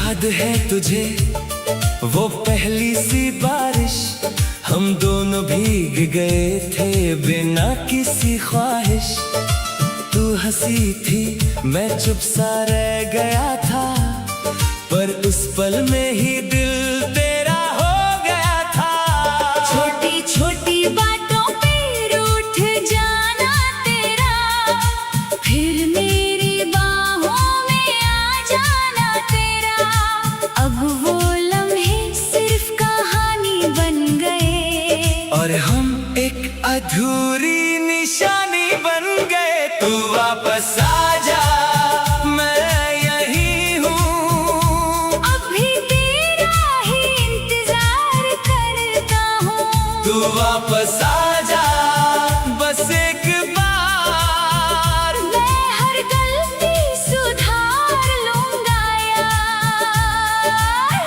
याद है तुझे वो पहली सी बारिश, हम दोनों भीग गए थे बिना किसी ख्वाहिश। तू हंसी थी मैं चुप सा रह गया था, पर उस पल में ही दिल तेरा हो गया था। छोटी छोटी बातों पे रूठ जाना तेरा, फिर मेरी बाहों में आ जाना तेरा। अब वो लम्हे सिर्फ कहानी बन गए, और हम एक अधूरी निशानी बन गए। तू वापस आ जा, मैं यही हूँ, अभी तेरा ही इंतजार करता हूँ। तू वापस आ जा बस एक बार, मैं हर गलती सुधार लूंगा यार।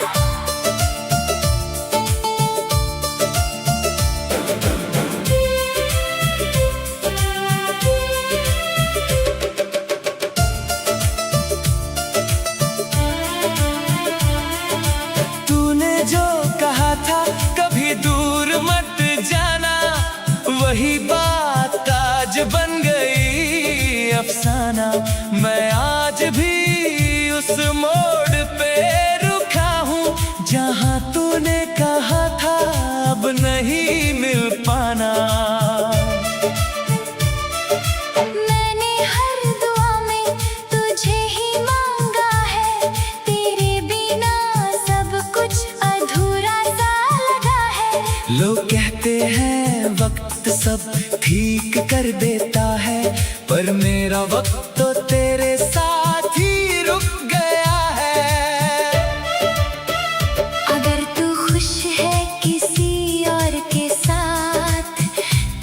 तूने जो कहा था कभी दूर मत जाना, वही बात आज बन गई अफसाना। मैं आज भी उस मोड़ पे रुका हूँ, जहाँ तूने कहा था अब नहीं मिल पाना। मैंने हर दुआ में तुझे ही मांगा है, तेरे बिना सब कुछ अधूरा सा लगा है। लोग कहते हैं वक्त सब ठीक कर देता है, पर मेरा वक्त तो तेरे साथ ही रुक गया है। अगर तू खुश है किसी और के साथ,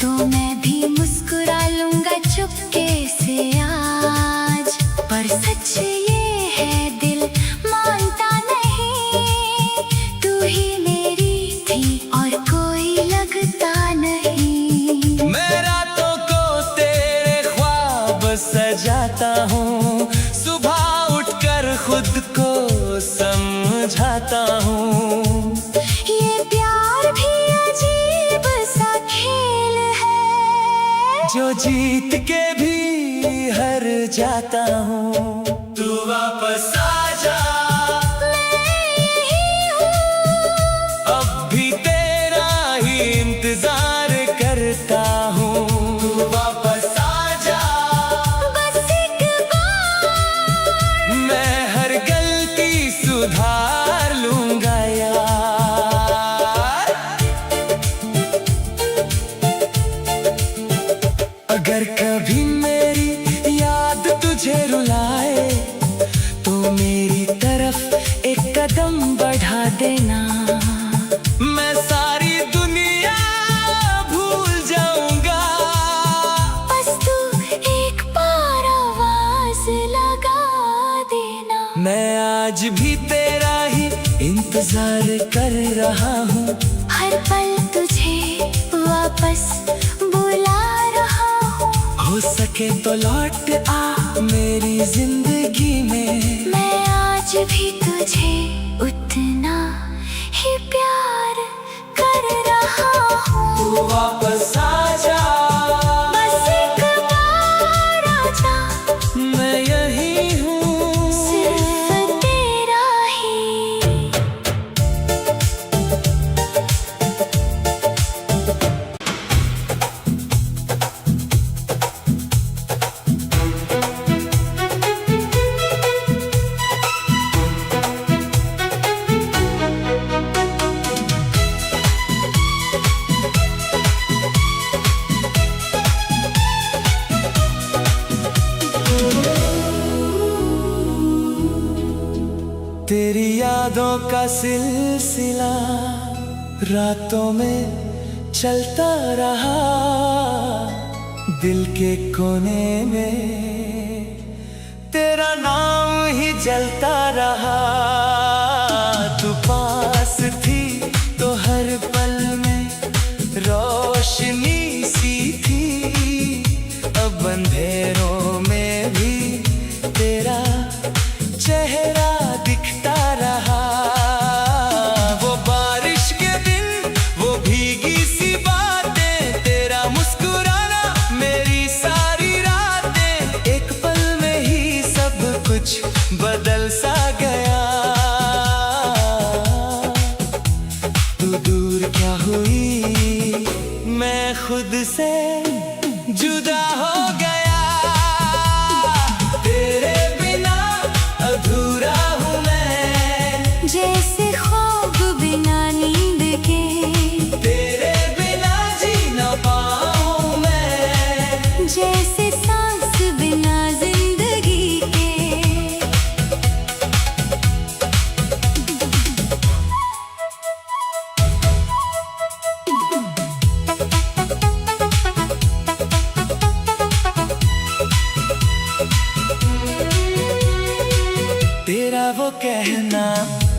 तो मैं भी मुस्कुरा लूंगा चुपके से आज। पर सच ये है दिल मानता नहीं, तू ही मेरी थी और कोई लगता नहीं। मैं रातों को तेरे ख्वाब सजाता हूँ, सुबह उठकर खुद को समझाता हूँ। ये प्यार भी अजीब सा खेल है, जो जीत के भी हार जाता हूँ। तू वापस आ जा, मैं यही हूँ, अब भी तेरा ही इंतजार करता हूँ। तू वापस आ जा, बस एक बार। मैं हर गलती सुधार लूंगा यार। अगर कभी मेरी याद तुझे रुलाए, तो मेरी तरफ एक कदम बढ़ा देना। मैं सारी दुनिया भूल जाऊंगा, बस तू एक बार आवाज लगा देना। मैं आज भी तेरा ही इंतजार कर रहा हूँ। हर पल तुझे वापस बुला रहा हूँ, हो सके तो लौट आ मेरी जिंदगी में। मैं आज भी तुझे उतना ही प्यार कर रहा हूँ। तू वापस आ जा, बस एक बार आजा, मैं यही हूँ, सिर्फ तेरा ही। तेरी यादों का सिलसिला रातों में चलता रहा, दिल के कोने में तेरा नाम ही जलता रहा। तू पास थी तो हर पल में रोशनी सी थी, अब अंधेरों में भी तेरा चेहरा दिखता रहा।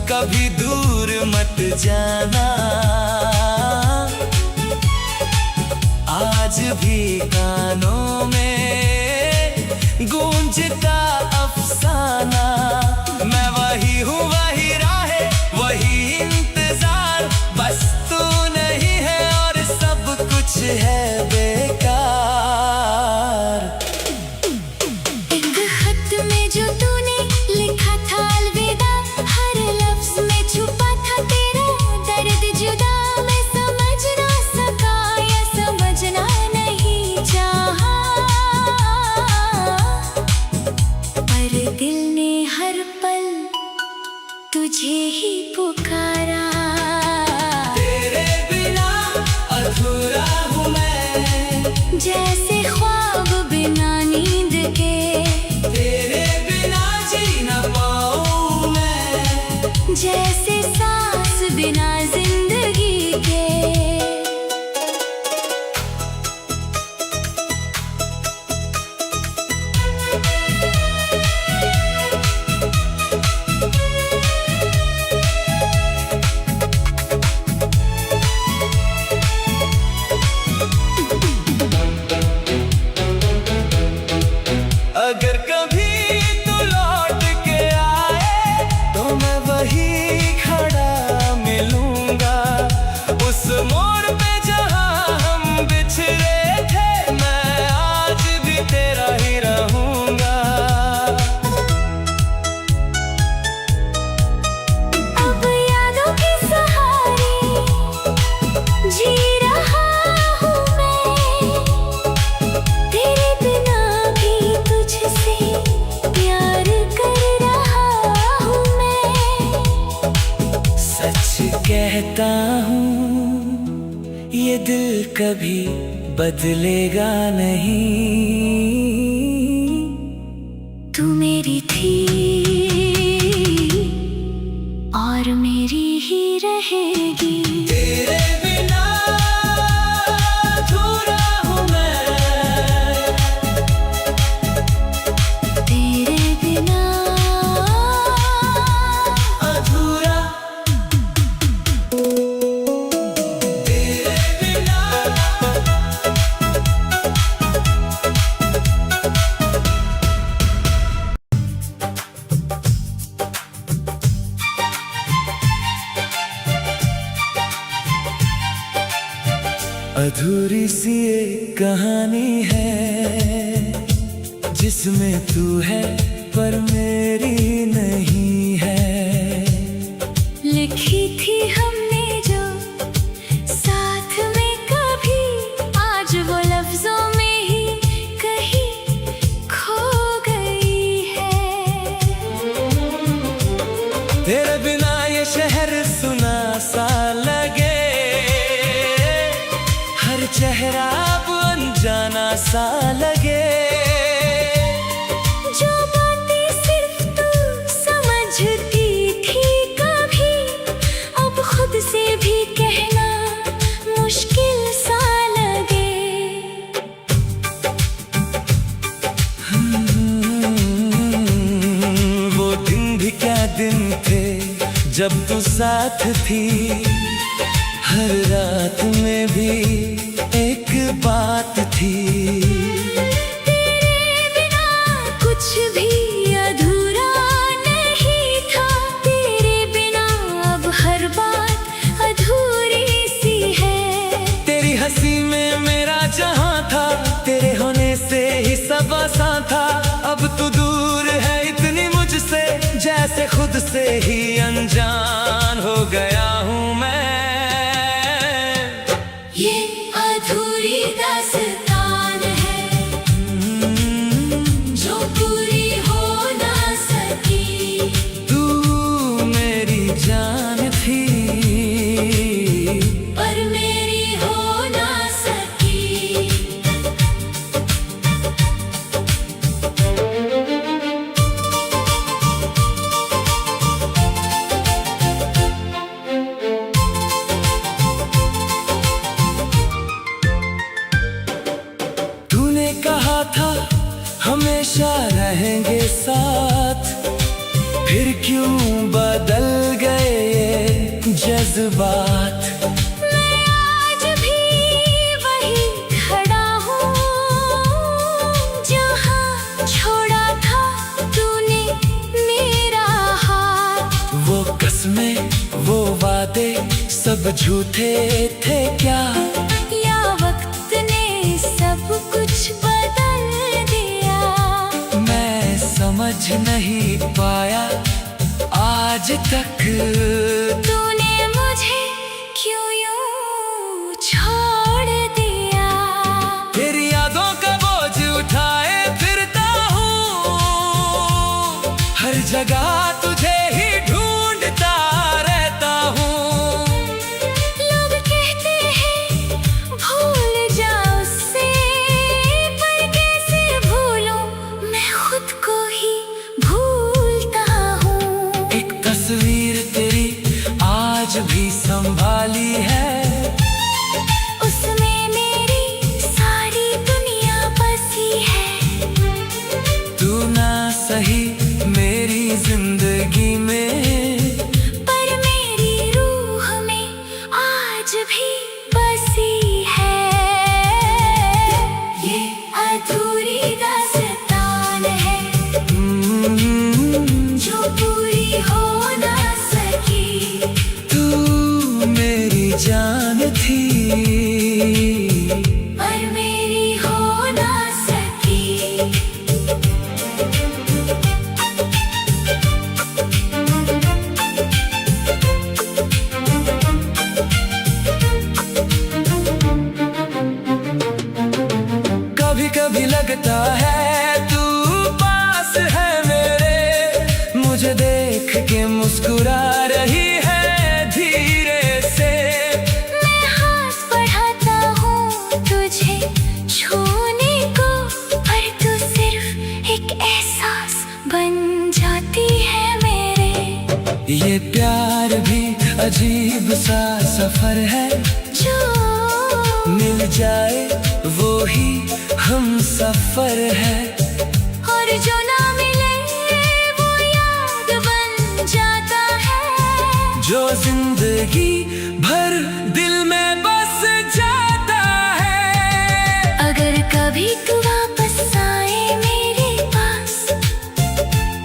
कभी दूर मत जाना। आज भी कानों में गूंजता अफसाना, मैं वही हूँ, वही राहें, वही इंतजार, बस तू नहीं है और सब कुछ है बेकार। एक खत में जो तूने लिखा था अलविदा, हर लफ्ज में छुपा था तेरा दर्द जुदा। मैं समझ ना सका या समझना नहीं चाहा, पर दिल ने हर पल तुझे ही पुकारा। तेरे बिना अधूरा हूँ मैं, जैसे ख्वाब बिना नींद के, तेरे बिना जी न पाऊँ मैं, जैसे सांस बिना जिंदगी के। अगर कभी तू लौट के आए तो मैं वही खड़ा मिलूंगा, उस मोड़ पे जहां हम बिछड़े थे, मैं आज भी तेरा ही रहूंगा। अब यादों के सहारे जी रहा हूँ मैं, तेरे बिना भी तुझसे प्यार कर रहा हूँ मैं। सच कहता हूँ ये दिल कभी बदलेगा नहीं, तू मेरी थी और मेरी ही रहेगी। तेरे बिना अधूरा हूँ मैं, तेरे बिना अधूरा, तेरे बिना। अधूरी सी ये कहानी है जिसमें तू है पर मेरी नहीं है। लिखी थी हमने जो साथ में कभी, आज वो लफ्जों में ही कहीं खो गई है। तेरे बिना ये शहर सुना सा लगे, हर चेहरा अब अनजाना सा लगे। जो बातें सिर्फ तू समझती थी कभी, अब खुद से भी कहना मुश्किल सा लगे। वो दिन भी क्या दिन थे जब तू साथ थी, हर रात में भी एक बात थी। तेरे बिना कुछ भी अधूरा नहीं था, तेरे बिना अब हर बात अधूरी सी है। तेरी हंसी में मेरा जहां था, तेरे होने से ही सब आसान था। अब तू दूर है इतनी मुझसे, जैसे खुद से ही अनजान हो गया हूँ मैं। ये अधूरी दास्तान है जो पूरी हो ना सकी। तू मेरी जान थी पर मेरी हो ना सकी। बात। मैं आज भी वही खड़ा हूँ, जहाँ छोड़ा था तूने मेरा हाथ। वो कसमें वो वादे सब झूठे थे क्या? या वक्त ने सब कुछ बदल दिया? मैं समझ नहीं पाया आज तक। तूने मुझे क्यों यूं छोड़ दिया? तेरी यादों का बोझ उठाए फिरता हूँ, हर जगह तुझे ही ढूंढता रहता हूँ। लोग कहते हैं भूल जाओ उससे, पर कैसे भूलूं, मैं खुद को ही भूलता हूँ। एक तस्वीर तेरी आज भी संभाली है, उसमें मेरी सारी दुनिया बसी है। तू ना सही मेरी जिंदगी में, पर मेरी रूह में आज भी बसी है। ये अधूरी दास्तान है जो पूरी हो ना सकी। तू मेरी जान थी, पर मेरी हो ना सकी। कभी कभी लगता है तू पास है मेरे, मुझे देख के मुस्कुरा रही है धीरे से। मैं हाथ बढ़ाता हूँ तुझे छूने को, पर तू सिर्फ एक एहसास बन जाती है मेरे। ये प्यार भी अजीब सा सफर है, जो मिल जाए वो ही हम सफर है। और जो ना मिले वो याद बन जाता है, जो जिंदगी भर दिल में बस जाता है। अगर कभी तू वापस आए मेरे पास,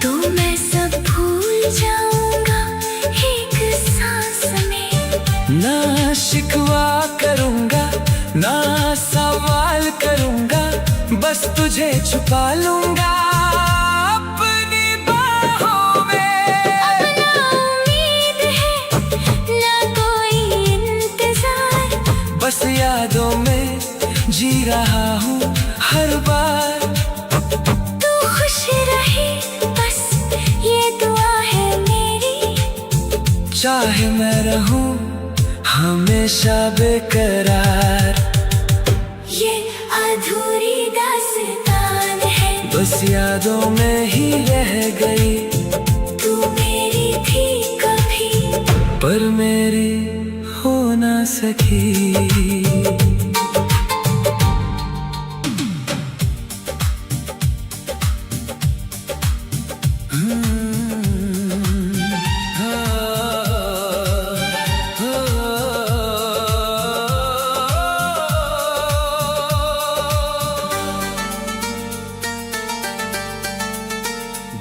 तो मैं सब भूल जाऊंगा एक सांस में। ना शिकवा करूंगा ना सवाल करूंगा, बस तुझे छुपा लूंगा अपनी बाहों में। अब ना उम्मीद है ना कोई इंतजार, बस यादों में जी रहा हूँ हर बार। तू खुश रहे बस ये दुआ है मेरी। चाहे मैं रहूं हमेशा बेकरार, ये अधूरी दास्तान है, बस यादों में ही रह गई। तू मेरी थी कभी, पर मेरी हो ना सकी।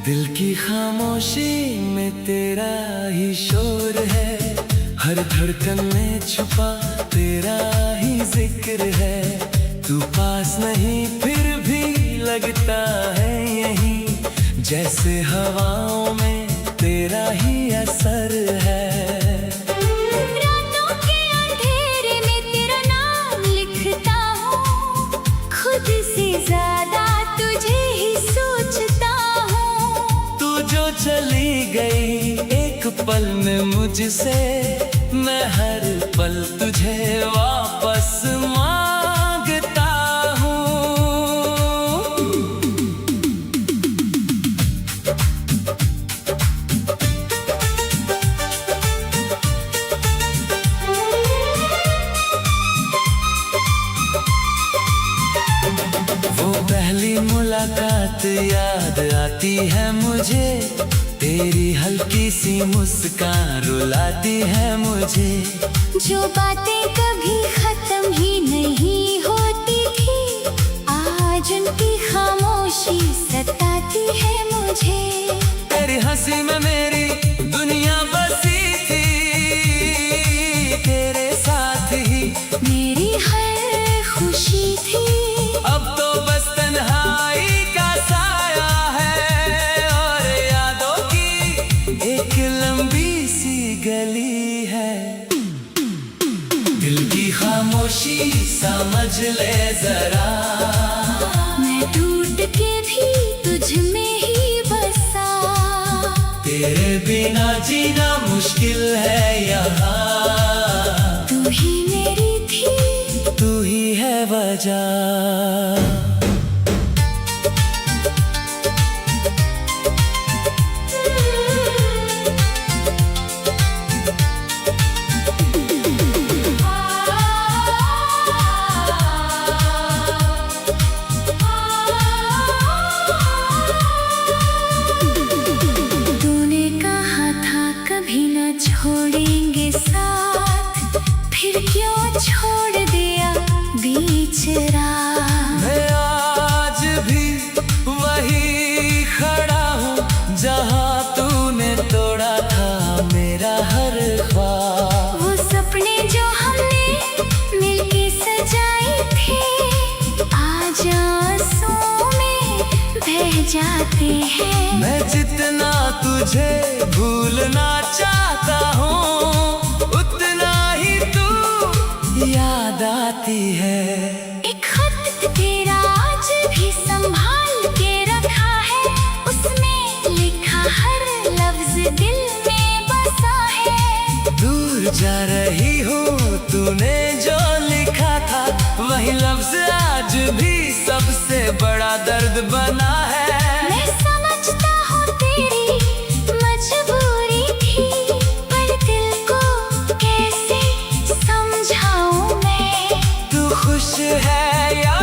दिल की खामोशी में तेरा ही शोर है, हर धड़कन में छुपा तेरा ही जिक्र है। तू पास नहीं फिर भी लगता है यहीं, जैसे हवाओं में तेरा ही असर है। रातों के अंधेरे में तेरा नाम लिखता हूँ, खुद से ज्यादा तुझे ही सोचता हूँ। तू जो चली गई एक पल में मुझसे, मैं हर पल तुझे वापस मांगता हूँ। वो पहली मुलाकात याद आती है मुझे, तेरी हल्की सी मुस्कान रुलाती है मुझे। जो बातें कभी खत्म ही नहीं होती थी, आज उनकी खामोशी सताती है मुझे। तेरी हंसी में मेरी दुनिया बसी थी, तेरे साथ ही मेरी हर खुशी थी। अब तो बस तन्हाई का साया है और यादों की एक लंबी सी गली है। दिल की खामोशी समझ ले जरा, मैं टूट के भी तुझ में ही बसा। तेरे बिना जीना मुश्किल है यहाँ, तू ही मेरी थी, तू ही है वजह। छोड़ेंगे साथ, फिर क्यों छोड़ दिया बीच राह। मैं आज भी वही खड़ा हूँ जहाँ तूने तोड़ा था मेरा हर ख्वाब। वो सपने जो हमने मिलके सजाए थे, आज आंसुओं में बह जाते हैं। मैं जितना तुझे भूलना चाहता हूँ, उतना ही तू याद आती है। एक खत तेरा आज भी संभाल के रखा है, उसमें लिखा हर लफ्ज दिल में बसा है। दूर जा रही हूँ तूने जो लिखा था, वही लफ्ज आज भी सबसे बड़ा दर्द बना है। मैं समझता हूँ तेरी मजबूरी थी, पर दिल को कैसे समझाऊं मैं। तू खुश है या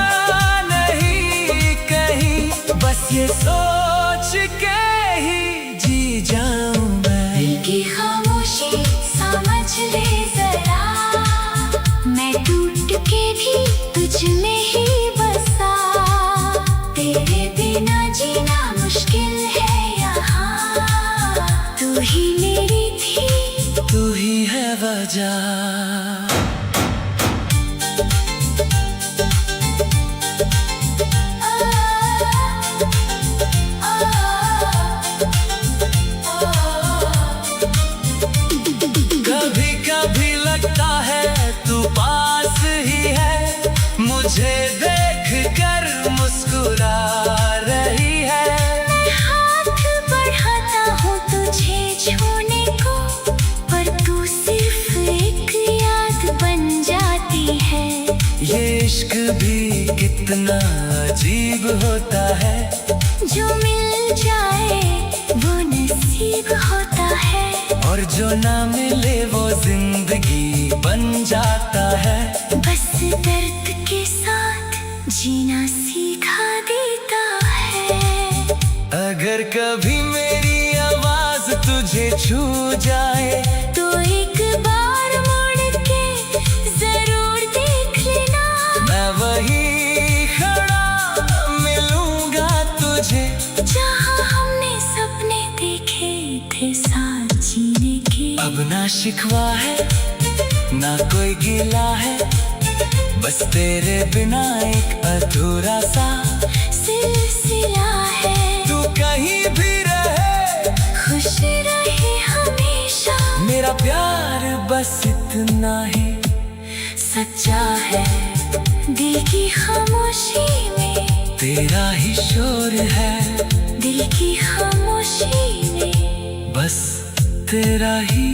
नहीं कहीं, बस ये सोच के ही जी जाऊं मैं। दिल की खामोशी समझ ले जरा, मैं टूट के भी तुझ में ही बसा। तेरे बिना जीना मुश्किल है यहाँ, तू ही मेरी थी, तू ही है वजह। कभी कभी लगता है तू पास ही है, मुझे देख कर मुस्कुरा रही है। मैं हाथ बढ़ाता हूँ तुझे छूने को, पर तू सिर्फ एक याद बन जाती है। ये इश्क भी कितना अजीब होता है, जो मिल जाए वो नसीब होता है, और जो ना मिले वो जिंदगी बन जाता है। बस दर्द के साथ जीना सीखा देता है। अगर कभी मेरी आवाज तुझे छू जाए, तो एक बार मुड़ के जरूर देख लेना। मैं वही खड़ा मिलूंगा तुझे, जहाँ हमने सपने देखे थे साथ जीने के। अब ना शिकवा है ना कोई गिला है, बस तेरे बिना एक अधूरा सा सिलसिला है। तू कहीं भी रहे, खुश रहे हमेशा, मेरा प्यार बस इतना ही सच्चा है। दिल की खामोशी में तेरा ही शोर है, दिल की खामोशी में बस तेरा ही